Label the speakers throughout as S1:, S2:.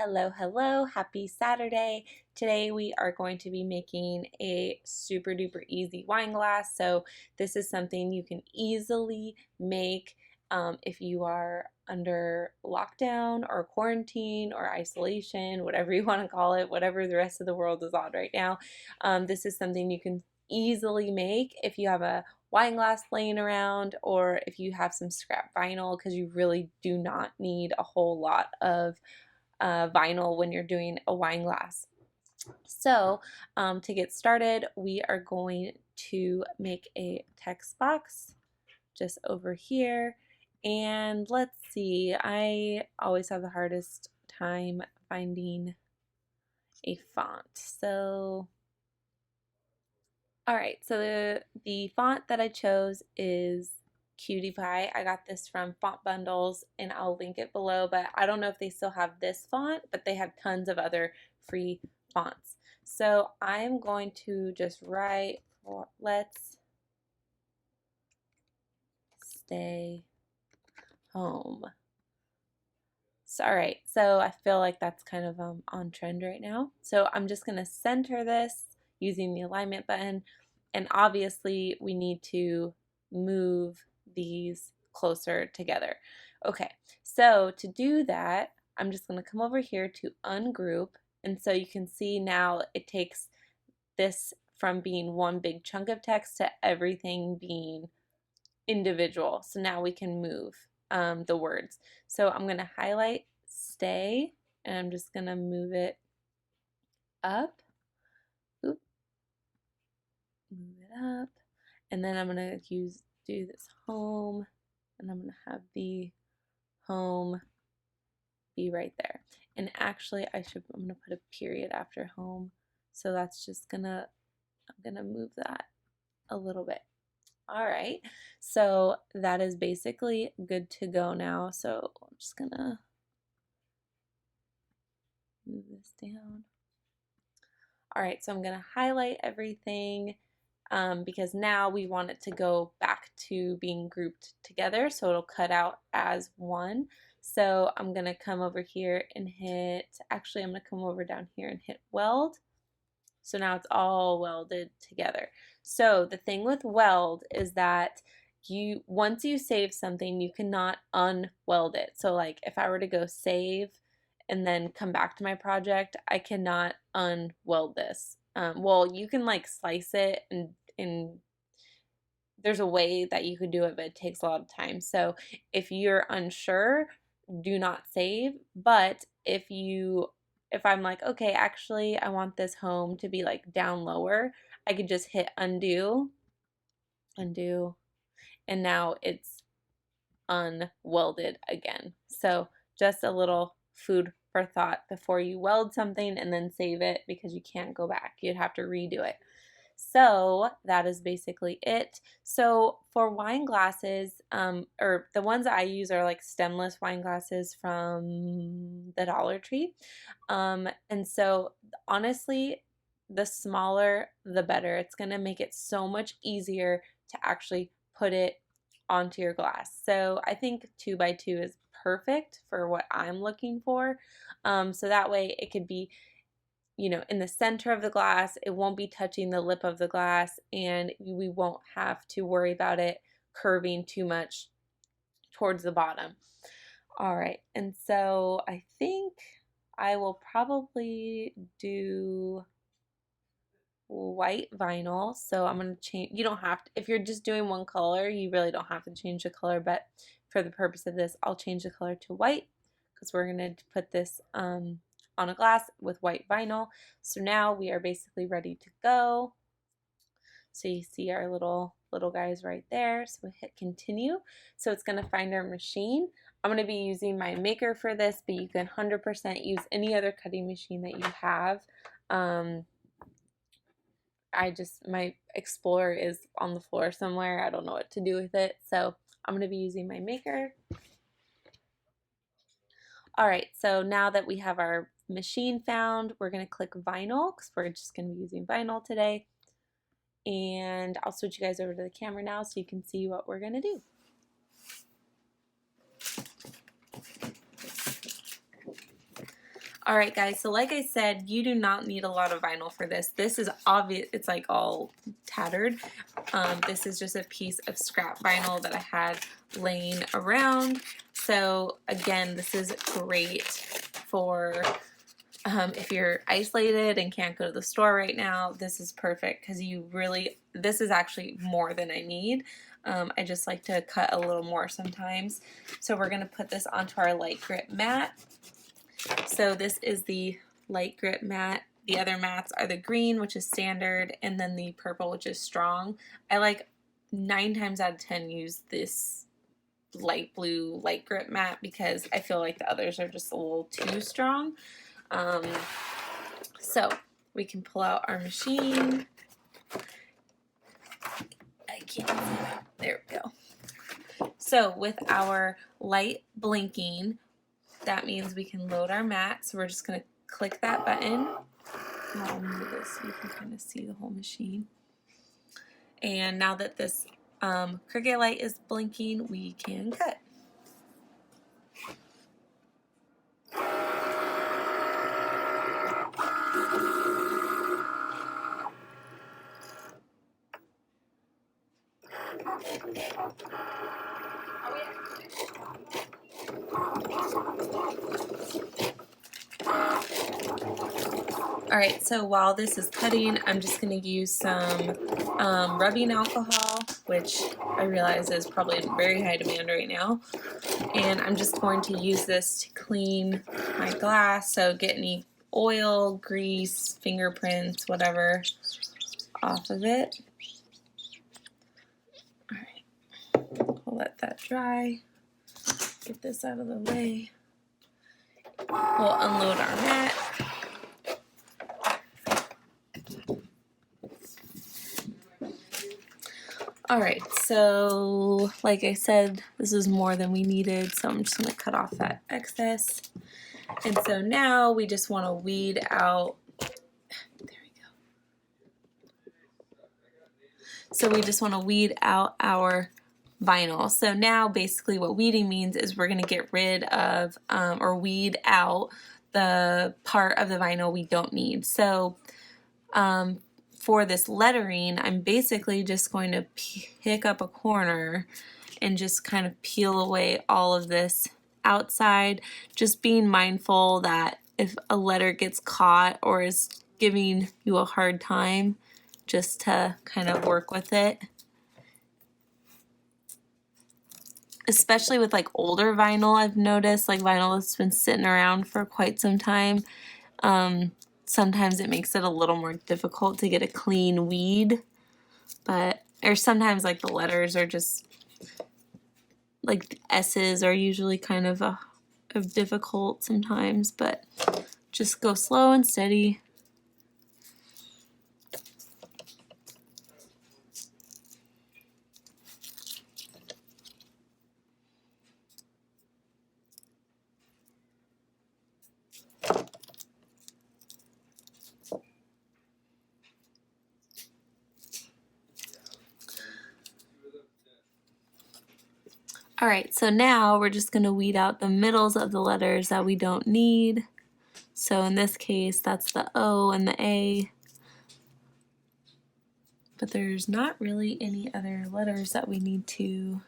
S1: Hello, hello, happy Saturday. Today we are going to be making a super duper easy wine glass. So this is something you can easily make if you are under lockdown or quarantine or isolation, whatever you want to call it, whatever the rest of the world is on right now. This is something you can easily make if you have a wine glass laying around or if you have some scrap vinyl, because you really do not need a whole lot of vinyl when you're doing a wine glass. So to get started, we are going to make a text box just over here. And let's see, I always have the hardest time finding a font. So, all right, so the font that I chose is Cutie Pie. I got this from Font Bundles and I'll link it below, but I don't know if they still have this font, but they have tons of other free fonts. So I'm going to just write, let's stay home. So, all right, so I feel like that's kind of on trend right now. So I'm just gonna center this using the alignment button, and obviously we need to move these closer together. Okay, so to do that, I'm just gonna come over here to ungroup, and so you can see now it takes this from being one big chunk of text to everything being individual. So now we can move the words. So I'm gonna highlight stay, and I'm just gonna move it up. Oop. Move it up. And then I'm gonna do this home, and I'm gonna have the home be right there. And actually I'm gonna put a period after home. So that's just I'm gonna move that a little bit. All right, so that is basically good to go now. So I'm just gonna move this down. All right, so I'm gonna highlight everything because now we want it to go back to being grouped together, so it'll cut out as one. So I'm gonna come over here and I'm gonna come over down here and hit weld. So now it's all welded together. So the thing with weld is that once you save something, you cannot unweld it. So like if I were to go save and then come back to my project, I cannot unweld this. Well, you can like slice it and there's a way that you could do it, but it takes a lot of time. So if you're unsure, do not save. But if I'm like, okay, actually I want this home to be like down lower, I could just hit undo, and now it's unwelded again. So just a little food for thought before you weld something and then save it, because you can't go back. You'd have to redo it. So that is basically it. So for wine glasses, or the ones that I use are like stemless wine glasses from the Dollar Tree. And so honestly, the smaller, the better. It's gonna make it so much easier to actually put it onto your glass. So I think 2x2 is perfect for what I'm looking for. So that way it could be, in the center of the glass. It won't be touching the lip of the glass, and we won't have to worry about it curving too much towards the bottom. All right, and so I think I will probably do white vinyl. So I'm going to change, you don't have to, if you're just doing one color, you really don't have to change the color, but for the purpose of this, I'll change the color to white because we're going to put this on a glass with white vinyl. So now we are basically ready to go. So you see our little guys right there. So we hit continue. So it's going to find our machine. I'm going to be using my maker for this, but you can 100% use any other cutting machine that you have. My Explorer is on the floor somewhere. I don't know what to do with it. So I'm going to be using my maker. All right, so now that we have our machine found, we're going to click vinyl because we're just going to be using vinyl today. And I'll switch you guys over to the camera now so you can see what we're going to do. Alright guys, so like I said, you do not need a lot of vinyl for this. This is obvious, it's like all tattered. This is just a piece of scrap vinyl that I had laying around. So again, this is great for if you're isolated and can't go to the store right now. This is perfect because this is actually more than I need. I just like to cut a little more sometimes. So we're going to put this onto our light grip mat. So this is the light grip mat. The other mats are the green, which is standard, and then the purple, which is strong. I like 9 times out of 10 use this light blue light grip mat because I feel like the others are just a little too strong. So we can pull out our machine. I can't see it. There we go. So with our light blinking, that means we can load our mat. So we're just going to click that button. I'll move this so you can kind of see the whole machine. And now that this Cricut light is blinking, we can cut. Alright, so while this is cutting, I'm just going to use some rubbing alcohol, which I realize is probably in very high demand right now. And I'm just going to use this to clean my glass, so get any oil, grease, fingerprints, whatever off of it. Alright, I'll let that dry. Get this out of the way. We'll unload our mat. Alright, so like I said, this is more than we needed, so I'm just going to cut off that excess. And so now we just want to weed out, there we go. So we just want to weed out our vinyl. So now basically what weeding means is we're going to get rid of or weed out the part of the vinyl we don't need. So for this lettering, I'm basically just going to pick up a corner and just kind of peel away all of this outside, just being mindful that if a letter gets caught or is giving you a hard time, just to kind of work with it. Especially with like older vinyl, I've noticed, like vinyl that's been sitting around for quite some time. Sometimes it makes it a little more difficult to get a clean weed, or sometimes like the letters are just, like the S's are usually kind of difficult sometimes, but just go slow and steady. Alright, so now we're just going to weed out the middles of the letters that we don't need. So in this case, that's the O and the A. But there's not really any other letters that we need to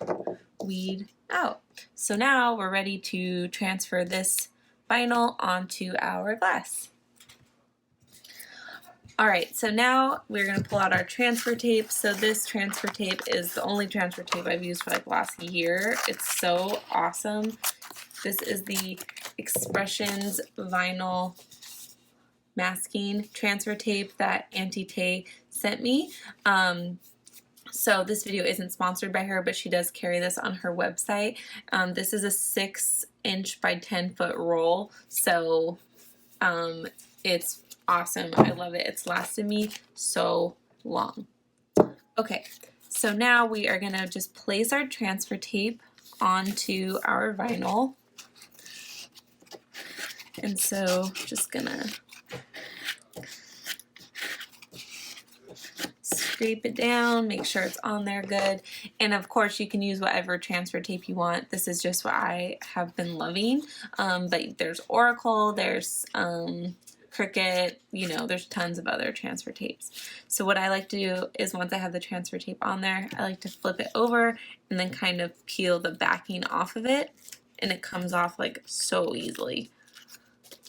S1: weed out. So now we're ready to transfer this vinyl onto our glass. Alright, so now we're going to pull out our transfer tape. So this transfer tape is the only transfer tape I've used for like the last year. It's so awesome. This is the Expressions vinyl masking transfer tape that Auntie Tay sent me. So this video isn't sponsored by her, but she does carry this on her website. This is a 6-inch by 10-foot roll, so it's awesome. I love it. It's lasted me so long. Okay, so now we are going to just place our transfer tape onto our vinyl. And so just going to scrape it down, make sure it's on there good. And of course you can use whatever transfer tape you want. This is just what I have been loving. But there's Oracle, there's Cricut, you know, there's tons of other transfer tapes. So what I like to do is once I have the transfer tape on there, I like to flip it over and then kind of peel the backing off of it, and it comes off like so easily.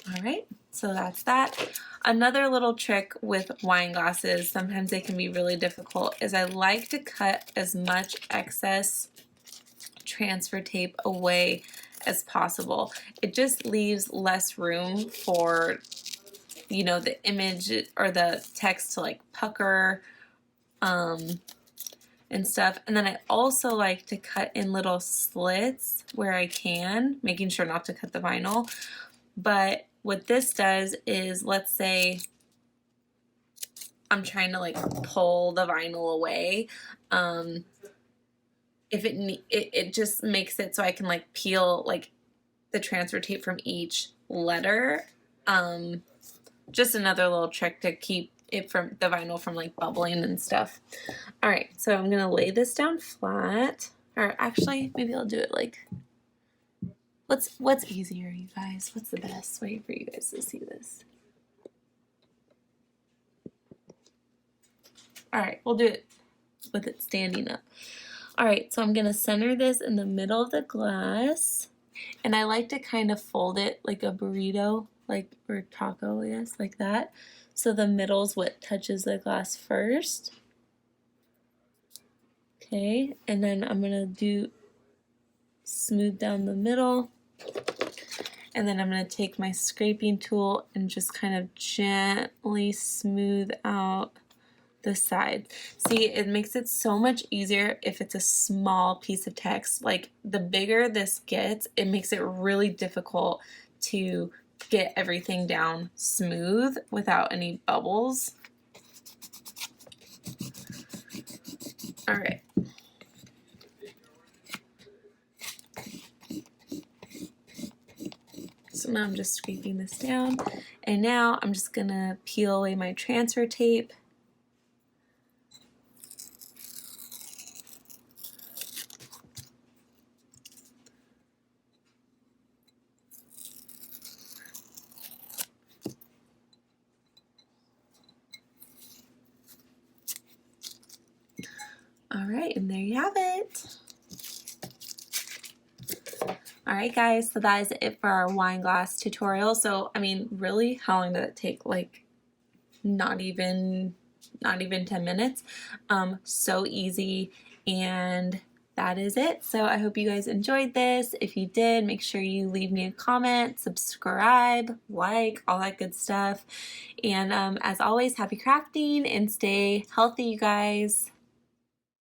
S1: All right, so that's that. Another little trick with wine glasses, sometimes they can be really difficult, is I like to cut as much excess transfer tape away as possible. It just leaves less room for, you know, the image or the text to like pucker and stuff. And then I also like to cut in little slits where I can, making sure not to cut the vinyl. But what this does is, let's say I'm trying to like pull the vinyl away. If it just makes it so I can like peel like the transfer tape from each letter. Just another little trick to keep it from the vinyl from like bubbling and stuff. All right, so I'm gonna lay this down flat, or actually maybe I'll do it like, what's easier, you guys? What's the best way for you guys to see this? All right, we'll do it with it standing up. All right, so I'm gonna center this in the middle of the glass, and I like to kind of fold it like a burrito, like, or taco, I guess, like that. So the middle's what touches the glass first. Okay, and then I'm gonna do smooth down the middle, and then I'm gonna take my scraping tool and just kind of gently smooth out the side. See, it makes it so much easier if it's a small piece of text. Like, the bigger this gets, it makes it really difficult to get everything down smooth without any bubbles. All right. So now I'm just scraping this down, and now I'm just gonna peel away my transfer tape. All right, and there you have it. All right, guys, so that is it for our wine glass tutorial. So, I mean, really, how long did it take? Like, not even 10 minutes. So easy, and that is it. So I hope you guys enjoyed this. If you did, make sure you leave me a comment, subscribe, like, all that good stuff. And as always, happy crafting and stay healthy, you guys.